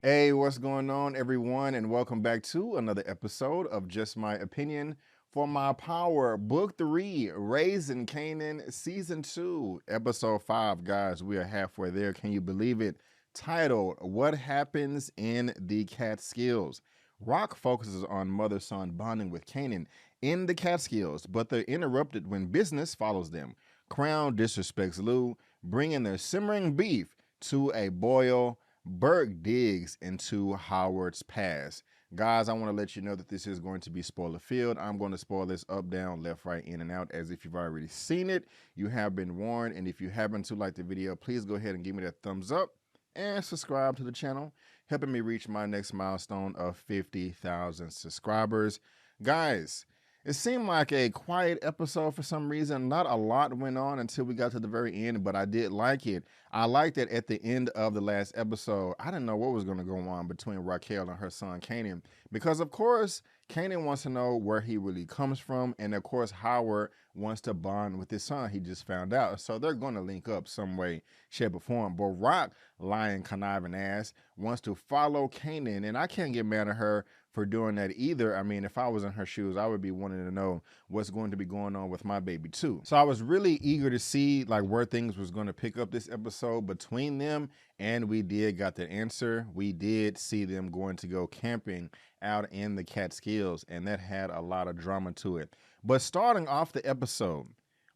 Hey, what's going on, everyone, and welcome back to another episode of Just My Opinion for My Power, Book 3, Raising Kanan, Season 2, Episode 5. Guys, we are halfway there. Can you believe it? Titled, What Happens in the Catskills? Rock focuses on mother-son bonding with Kanan in the Catskills, but they're interrupted when business follows them. Crown disrespects Lou, bringing their simmering beef to a boil. Burke digs into Howard's past. Guys, I want to let you know that this is going to be spoiler filled. I'm going to spoil this up, down, left, right, in, and out as if you've already seen it. You have been warned, and if you happen to like the video, please go ahead and give me that thumbs up and subscribe to the channel, helping me reach my next milestone of 50,000 subscribers. Guys, it seemed like a quiet episode for some reason. Not a lot went on until we got to the very end, but I did like it. I liked it at the end of the last episode. I didn't know what was going to go on between Raquel and her son Kanan, because of course Kanan wants to know where he really comes from, and of course Howard wants to bond with his son. He just found out, so they're going to link up some way, shape, or form. But Rock, lying, conniving ass, wants to follow Kanan, and I can't get mad at her for doing that either. I mean, if I was in her shoes, I would be wanting to know what's going to be going on with my baby too. So I was really eager to see like where things was going to pick up this episode between them, and we did got the answer. We did see them going to go camping out in the Catskills, and that had a lot of drama to it. But starting off the episode,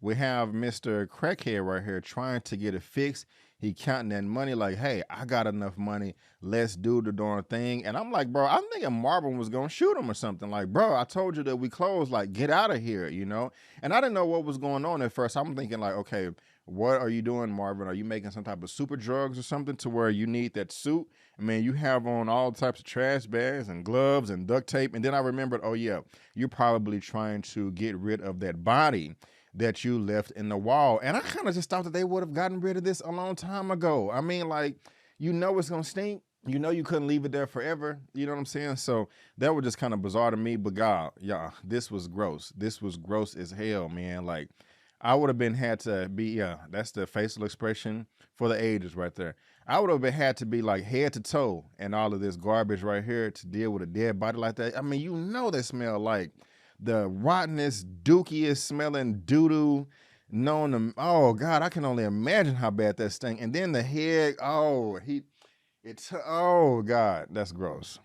we have Mr. Crackhead right here trying to get it fixed. He counting that money like, hey, I got enough money. Let's do the darn thing. And I'm like, bro, I'm thinking Marvin was going to shoot him or something. Like, bro, I told you that we closed. Like, get out of here, you know? And I didn't know what was going on at first. I'm thinking like, okay, what are you doing, Marvin? Are you making some type of super drugs or something to where you need that suit? I mean, you have on all types of trash bags and gloves and duct tape. And then I remembered, oh, yeah, you're probably trying to get rid of that body that you left in the wall. And I kind of just thought that they would have gotten rid of this a long time ago. I mean, like, you know it's going to stink. You know you couldn't leave it there forever. You know what I'm saying? So that was just kind of bizarre to me. But God, yeah, this was gross. This was gross as hell, man. Like, I would have been had to be, yeah, that's the facial expression for the ages right there. I would have been had to be like head to toe and all of this garbage right here to deal with a dead body like that. I mean, you know they smell like the rottenest, dookiest smelling doo-doo known to, oh God, I can only imagine how bad that stink. And then the head, oh, oh God, that's gross.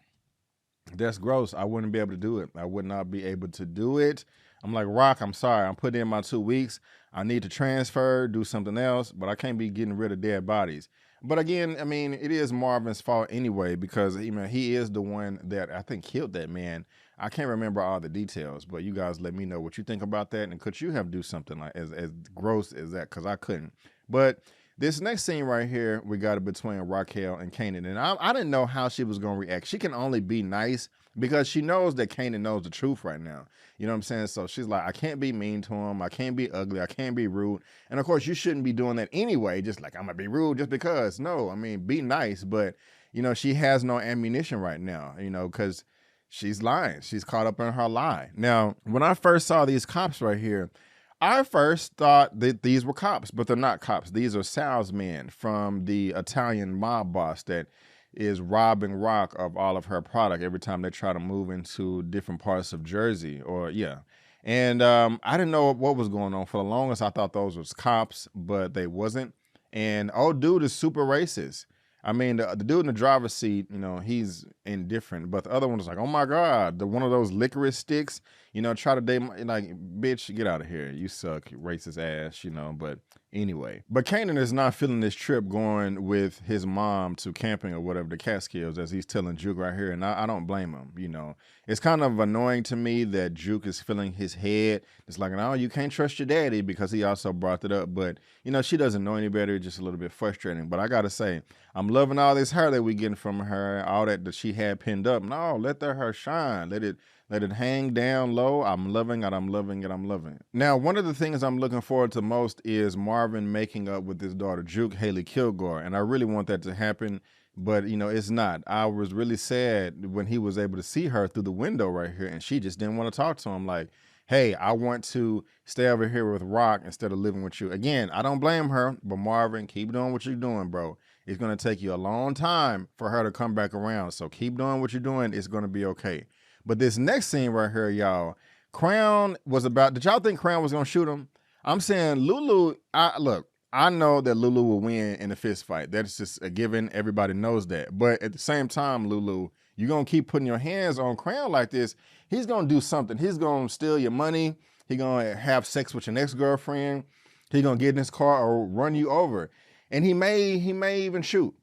That's gross. I wouldn't be able to do it. I would not be able to do it. I'm like, Rock, I'm sorry. I'm putting in my 2 weeks. I need to transfer, do something else, but I can't be getting rid of dead bodies. But again, I mean, it is Marvin's fault anyway, because he is the one that I think killed that man. I can't remember all the details, but you guys let me know what you think about that. And could you have do something like as gross as that? Because I couldn't. But this next scene right here, we got it between Raquel and Kanan. And I didn't know how she was going to react. She can only be nice because she knows that Kanan knows the truth right now. You know what I'm saying? So she's like, I can't be mean to him. I can't be ugly. I can't be rude. And of course, you shouldn't be doing that anyway. Just like, I'm going to be rude just because. No, I mean, be nice. But, you know, she has no ammunition right now, you know, because she's lying. She's caught up in her lie. Now, when I first saw these cops right here, I first thought that these were cops, but they're not cops. These are salesmen from the Italian mob boss that is robbing Rock of all of her product every time they try to move into different parts of Jersey, or yeah. And I didn't know what was going on. For the longest, I thought those was cops, but they wasn't. And old dude is super racist. I mean, the dude in the driver's seat, you know, he's indifferent. But the other one was like, oh my God, one of those licorice sticks, you know, try to date, like, bitch, get out of here. You suck, racist ass, you know. But anyway. But Kanan is not feeling this trip going with his mom to camping or whatever, the Catskills, as he's telling Juke right here. And I don't blame him, you know. It's kind of annoying to me that Juke is feeling his head. It's like, no, you can't trust your daddy, because he also brought it up. But, you know, she doesn't know any better. Just a little bit frustrating. But I got to say, I'm loving all this hair that we getting from her, all that she had pinned up. No, let the hair shine. Let it hang down low. I'm loving it. I'm loving it. I'm loving it. Now, one of the things I'm looking forward to most is Marvin making up with his daughter, Juke, Haley Kilgore. And I really want that to happen, but, you know, it's not. I was really sad when he was able to see her through the window right here, and she just didn't want to talk to him. Like, hey, I want to stay over here with Rock instead of living with you. Again, I don't blame her, but Marvin, keep doing what you're doing, bro. It's going to take you a long time for her to come back around. So keep doing what you're doing. It's going to be okay. But this next scene right here, y'all, Crown was about, did y'all think Crown was going to shoot him? I'm saying Lulu, look, I know that Lulu will win in a fist fight. That's just a given. Everybody knows that. But at the same time, Lulu, you're going to keep putting your hands on Crown like this, he's going to do something. He's going to steal your money. He's going to have sex with your next girlfriend. He's going to get in his car or run you over. And he may even shoot.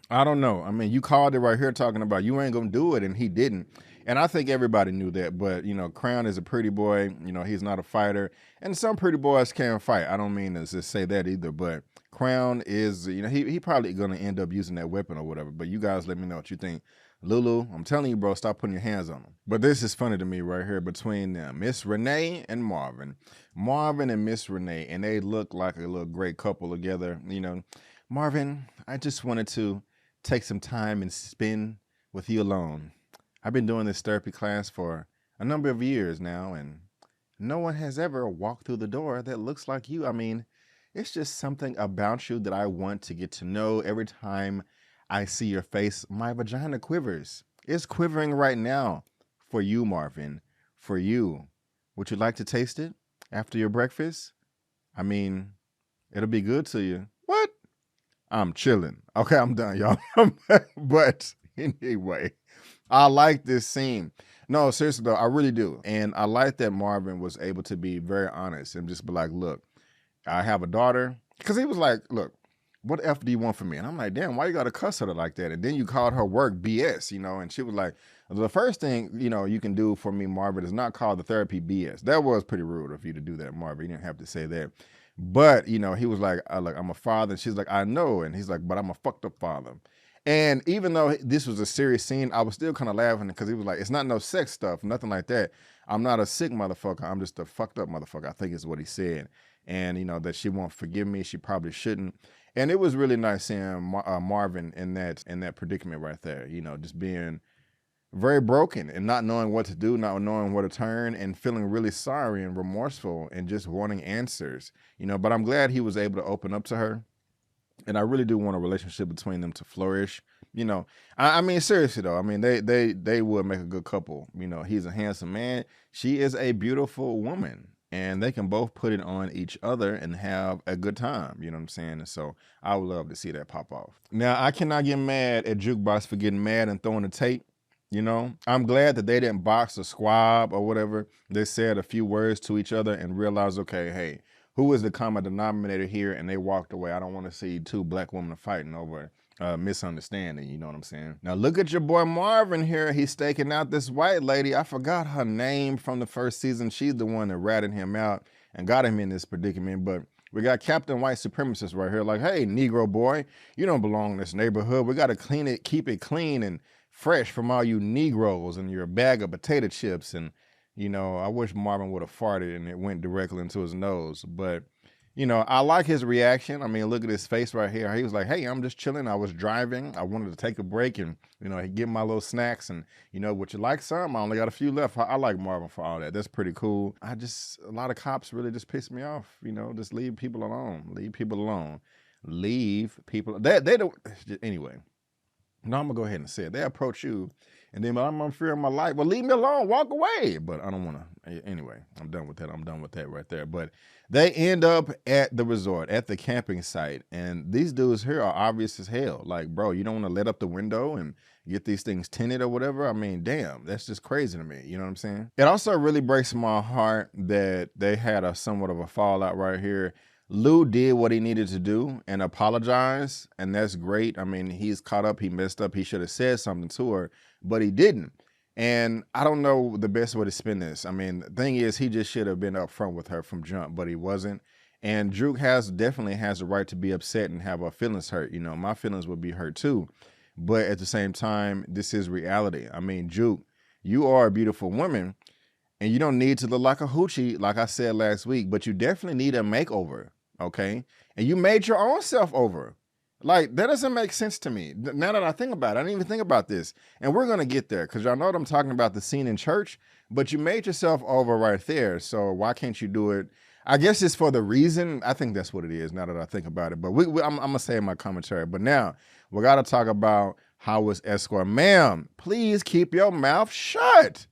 I don't know. I mean, you called it right here talking about you ain't going to do it, and he didn't. And I think everybody knew that. But, you know, Crown is a pretty boy. You know, he's not a fighter. And some pretty boys can fight. I don't mean to just say that either. But Crown is, you know, he probably going to end up using that weapon or whatever. But you guys let me know what you think. Lulu, I'm telling you, bro, stop putting your hands on him. But this is funny to me right here between Miss Renee and Marvin. Marvin and Miss Renee, and they look like a little great couple together. You know, Marvin, I just wanted to take some time and spend with you alone. I've been doing this therapy class for a number of years now, and no one has ever walked through the door that looks like you. I mean, it's just something about you that I want to get to know. Every time I see your face, my vagina quivers. It's quivering right now for you, Marvin, for you. Would you like to taste it after your breakfast? I mean, it'll be good to you. What? I'm chilling. Okay, I'm done, y'all. But anyway, I like this scene. No, seriously though, I really do. And I like that Marvin was able to be very honest and just be like, look, I have a daughter. Because he was like, look, what F do you want from me? And I'm like, damn, why you got to cuss her like that? And then you called her work BS, you know? And she was like, the first thing, you know, you can do for me, Marvin, is not call the therapy BS. That was pretty rude of you to do that, Marvin. You didn't have to say that. But, you know, he was like, I'm a father. And she's like, I know. And he's like, but I'm a fucked up father. And even though this was a serious scene, I was still kind of laughing because he was like, it's not no sex stuff, nothing like that. I'm not a sick motherfucker. I'm just a fucked up motherfucker, I think is what he said. And, you know, that she won't forgive me. She probably shouldn't. And it was really nice seeing Marvin in that predicament right there, you know, just being very broken and not knowing what to do, not knowing where to turn, and feeling really sorry and remorseful and just wanting answers, you know. But I'm glad he was able to open up to her. And I really do want a relationship between them to flourish. You know, I mean, seriously though, I mean, they would make a good couple. You know, he's a handsome man. She is a beautiful woman. And they can both put it on each other and have a good time. You know what I'm saying? And so I would love to see that pop off. Now, I cannot get mad at Jukebox for getting mad and throwing the Tait. You know, I'm glad that they didn't box or squab or whatever. They said a few words to each other and realized, okay, hey, who is the common denominator here? And they walked away. I don't want to see two black women fighting over misunderstanding, you know what I'm saying? Now look at your boy Marvin here. He's staking out this white lady. I forgot her name from the first season. She's the one that ratted him out and got him in this predicament. But we got Captain White Supremacist right here like, hey, Negro boy, you don't belong in this neighborhood. We got to clean it, keep it clean and fresh from all you Negroes and your bag of potato chips. And, you know, I wish Marvin would have farted and it went directly into his nose. But, you know, I like his reaction. I mean, look at his face right here. He was like, hey, I'm just chilling. I was driving. I wanted to take a break and, you know, get my little snacks. And, you know, would you like some? I only got a few left. I like Marvin for all that. That's pretty cool. A lot of cops really just piss me off. You know, just leave people alone. Leave people alone. Leave people. They don't. Anyway, no, I'm going to go ahead and say it. They approach you and then I'm fearing my life. Well, leave me alone. Walk away. But I don't want to. Anyway, I'm done with that. I'm done with that right there. But they end up at the resort, at the camping site. And these dudes here are obvious as hell. Like, bro, you don't want to let up the window and get these things tinted or whatever. I mean, damn, that's just crazy to me. You know what I'm saying? It also really breaks my heart that they had a somewhat of a fallout right here. Lou did what he needed to do and apologize, and that's great. I mean, he's caught up, he messed up, he should have said something to her, but he didn't. And I don't know the best way to spin this. I mean, the thing is, he just should have been upfront with her from jump, but he wasn't. And Drew definitely has the right to be upset and have her feelings hurt. You know, my feelings would be hurt too. But at the same time, this is reality. I mean, Juke, you are a beautiful woman, and you don't need to look like a hoochie, like I said last week, but you definitely need a makeover. Okay, and you made your own self over. Like, that doesn't make sense to me. Now that I think about it, I didn't even think about this. And we're going to get there because y'all know that I'm talking about the scene in church, but you made yourself over right there. So why can't you do it? I guess it's for the reason. I think that's what it is now that I think about it. But I'm going to say in my commentary. But now we got to talk about Howard's escort. Ma'am, please keep your mouth shut.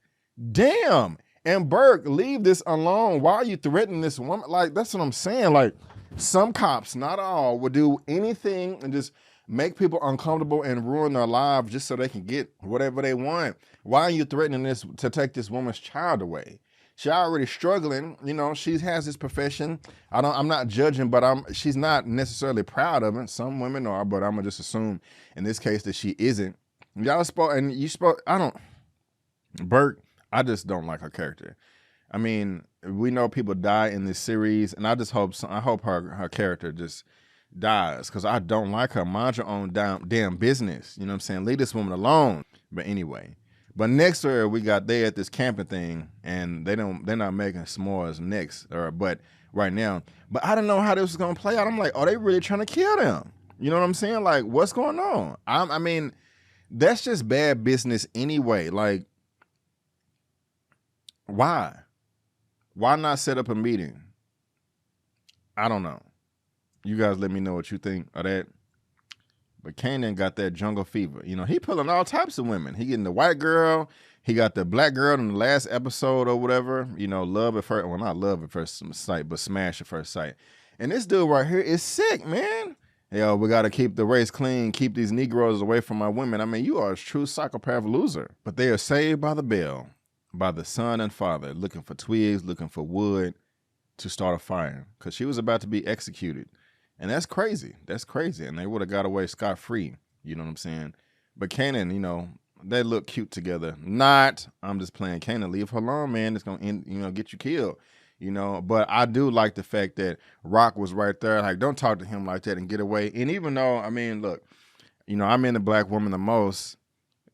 Damn. And Burke, leave this alone. Why are you threatening this woman? Like, that's what I'm saying. Like, some cops, not all, will do anything and just make people uncomfortable and ruin their lives just so they can get whatever they want. Why are you threatening this to take this woman's child away? She already struggling, you know, she has this profession. I'm not judging, but she's not necessarily proud of it. Some women are, but I'm gonna just assume in this case that she isn't. Burke, I just don't like her character. I mean, we know people die in this series, and I hope her character just dies, because I don't like her. Mind your own damn business. You know what I'm saying? Leave this woman alone. But anyway. But next to her, they at this camping thing, and they're not making s'mores next, but right now. But I don't know how this is gonna play out. I'm like, are they really trying to kill them? You know what I'm saying? Like, what's going on? I mean, that's just bad business anyway. Like, why? Why not set up a meeting? I don't know. You guys let me know what you think of that. But Kanan got that jungle fever. You know, he pulling all types of women. He getting the white girl. He got the black girl in the last episode or whatever. You know, love at first, well, not love at first sight, but smash at first sight. And this dude right here is sick, man. Yo, we got to keep the race clean, keep these Negroes away from my women. I mean, you are a true psychopath loser. But they are saved by the bell, by the son and father, looking for twigs, looking for wood to start a fire, because she was about to be executed. And that's crazy. That's crazy. And they would have got away scot-free. You know what I'm saying? But Kanan, you know, they look cute together. I'm just playing. Kanan, leave her alone, man. It's going to get you killed. You know, but I do like the fact that Rock was right there. Like, don't talk to him like that and get away. And even though, I mean, look, you know, I'm in the black woman the most,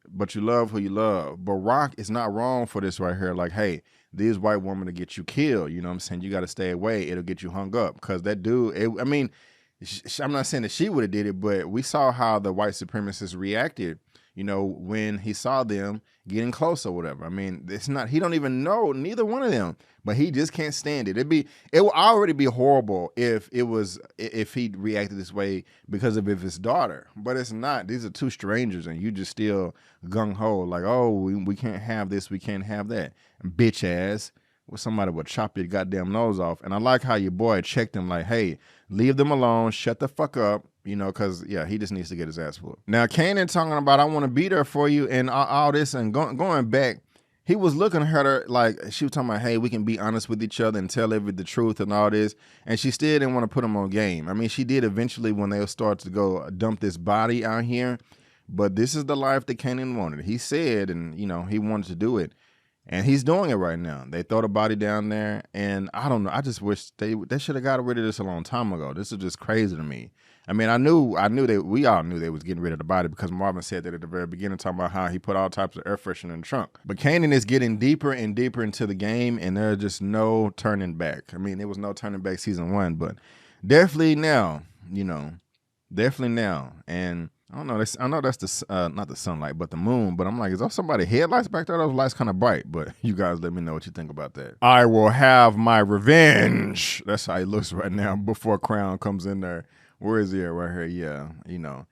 but you love who you love. But Rock is not wrong for this right here. Like, hey, these white women to get you killed. You know what I'm saying? You got to stay away. It'll get you hung up. Because that dude, I'm not saying that she would have did it, but we saw how the white supremacists reacted, you know, when he saw them getting close or whatever. I mean, he don't even know neither one of them, but he just can't stand it. It would already be horrible if he reacted this way because of his daughter, but it's not. These are two strangers, and you just still gung ho like, oh, we can't have this, we can't have that, bitch ass. Well, somebody would chop your goddamn nose off. And I like how your boy checked him like, hey, leave them alone, shut the fuck up, you know, because, yeah, he just needs to get his ass whooped. Now, Kanan talking about, I want to be there for you and all this, and going back, he was looking at her like, she was talking about, hey, we can be honest with each other and tell the truth and all this, and she still didn't want to put him on game. I mean, she did eventually when they start to go dump this body out here, but this is the life that Kanan wanted. He said, and, you know, he wanted to do it. And he's doing it right now. They throw the body down there, and I don't know. I just wish they should have got rid of this a long time ago. This is just crazy to me. I mean, we all knew they was getting rid of the body because Marvin said that at the very beginning, talking about how he put all types of air freshener in the trunk. But Kanan is getting deeper and deeper into the game, and there's just no turning back. I mean, there was no turning back season 1, but definitely now, you know, definitely now. And I don't know. I know that's the not the sunlight, but the moon. But I'm like, is there somebody headlights back there? Those lights kind of bright. But you guys let me know what you think about that. I will have my revenge. That's how he looks right now before Crown comes in there. Where is he at? Right here. Yeah, you know,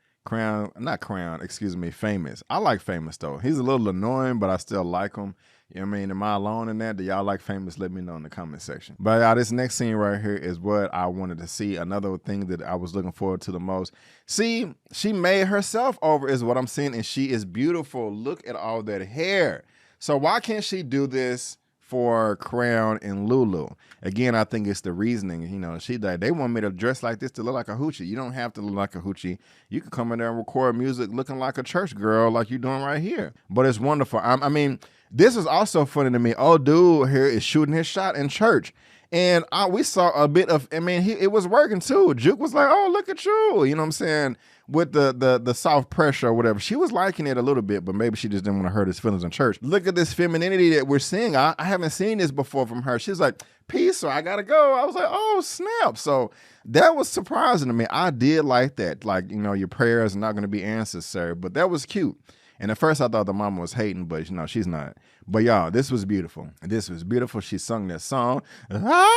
Famous. I like Famous though. He's a little annoying, but I still like him. You know what I mean? Am I alone in that? Do y'all like Famous? Let me know in the comment section. But this next scene right here is what I wanted to see. Another thing that I was looking forward to the most. See, she made herself over is what I'm saying, and she is beautiful. Look at all that hair. So why can't she do this for Crown and Lulu? Again, I think it's the reasoning. You know, they want me to dress like this to look like a hoochie. You don't have to look like a hoochie. You can come in there and record music looking like a church girl like you're doing right here. But it's wonderful. I mean, this is also funny to me. Oh, dude here is shooting his shot in church. And we saw a bit of, I mean, it was working too. Juke was like, oh, look at you. You know what I'm saying? With the soft pressure or whatever. She was liking it a little bit, but maybe she just didn't want to hurt his feelings in church. Look at this femininity that we're seeing. I haven't seen this before from her. She's like, peace, so I gotta go. I was like, oh, snap. So that was surprising to me. I did like that. Like, you know, your prayers are not going to be answered, sir. But that was cute. And at first I thought the mama was hating, but you know, she's not. But y'all, this was beautiful. This was beautiful. She sung that song. Ah!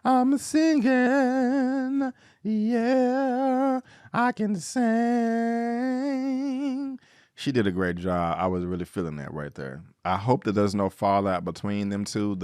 I'm singing, yeah, I can sing. She did a great job. I was really feeling that right there. I hope that there's no fallout between them two,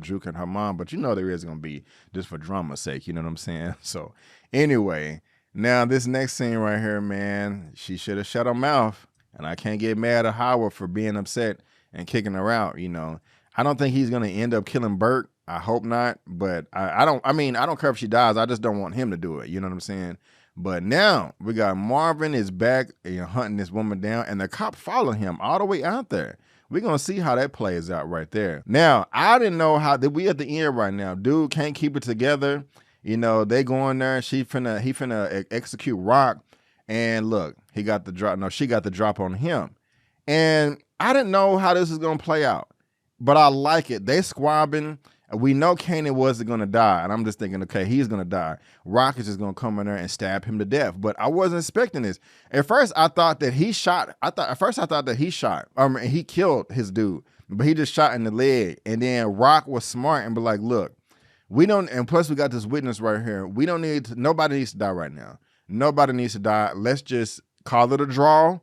Juke and her mom, but there is going to be, just for drama's sake, you know what I'm saying? So anyway, now this next scene right here, man, she should have shut her mouth, and I can't get mad at Howard for being upset and kicking her out, I don't think he's going to end up killing Bert. I hope not, but I don't care if she dies. I just don't want him to do it. You know what I'm saying? But now we got Marvin is back hunting this woman down, and the cops follow him all the way out there. We're going to see how that plays out right there. Now, I didn't know how that we at the end right now. Dude can't keep it together. They go in there, he finna execute Rock, and look, he got the drop. No, she got the drop on him. And I didn't know how this is going to play out, but I like it. They squabbing. We know Kanan wasn't going to die, and I'm just thinking, okay, he's going to die. Rock is just going to come in there and stab him to death, but I wasn't expecting this. At first, I thought that he shot. I thought that he shot. He killed his dude, but he just shot in the leg. And then Rock was smart and be like, look, we don't, and plus we got this witness right here. We don't need to, nobody needs to die right now. Nobody needs to die. Let's just call it a draw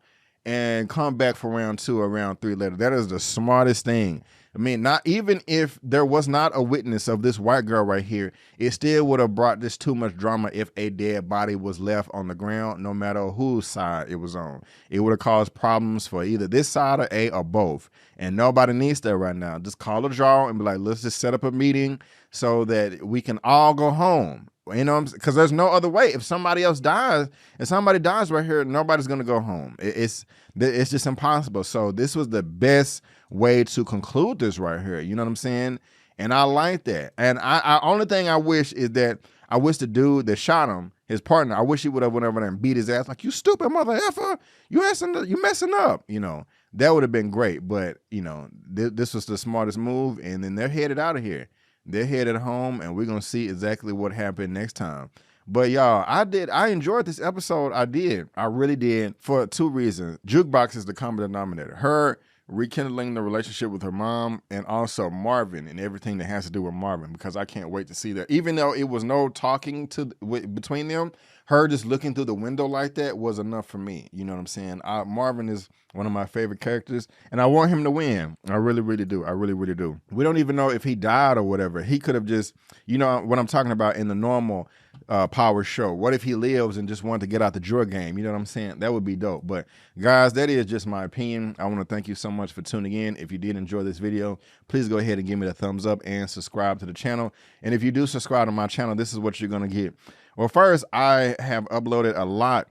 and come back for round 2 or round 3 later. That is the smartest thing. I mean, not even if there was not a witness of this white girl right here, it still would have brought this too much drama if a dead body was left on the ground, no matter whose side it was on. It would have caused problems for either this side or A or both. And nobody needs that right now. Just call a draw and be like, let's just set up a meeting so that we can all go home. Because there's no other way. If somebody else dies, if somebody dies right here, nobody's going to go home. It's just impossible. So this was the best way to conclude this right here. You know what I'm saying? And I like that. And I only thing I wish is that I wish the dude that shot him, his partner, I wish he would have went over there and beat his ass like, you stupid mother effer, you messing up. That would have been great. But, this was the smartest move. And then they're headed out of here. They're headed home, and we're going to see exactly what happened next time. But y'all, I enjoyed this episode. I did. I really did, for 2 reasons. Jukebox is the common denominator. Her rekindling the relationship with her mom, and also Marvin and everything that has to do with Marvin, because I can't wait to see that. Even though it was no talking between them, her just looking through the window like that was enough for me. You know what I'm saying? Marvin is one of my favorite characters, and I want him to win. I really, really do. I really, really do. We don't even know if he died or whatever. He could have just, what I'm talking about in the normal Power show. What if he lives and just wanted to get out the drug game? You know what I'm saying? That would be dope. But guys, that is just my opinion. I want to thank you so much for tuning in. If you did enjoy this video, please go ahead and give me the thumbs up and subscribe to the channel. And if you do subscribe to my channel, this is what you're going to get. Well, first, I have uploaded a lot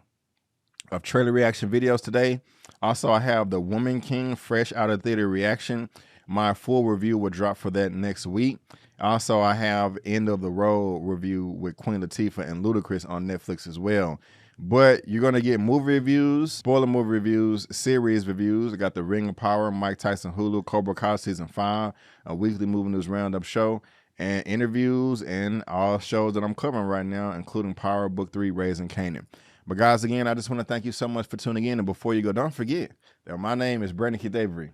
of trailer reaction videos today. Also, I have the Woman King fresh out of theater reaction. My full review will drop for that next week. Also, I have End of the Road review with Queen Latifah and Ludacris on Netflix as well. But you're going to get movie reviews, spoiler movie reviews, series reviews. I got the Ring of Power, Mike Tyson Hulu, Cobra Kai Season 5, a weekly movie news roundup show, and interviews and all shows that I'm covering right now, including Power, Book 3, Raising Kanan. But guys, again, I just want to thank you so much for tuning in. And before you go, don't forget that my name is Brandon Keith Avery,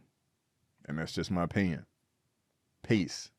and that's just my opinion. Peace.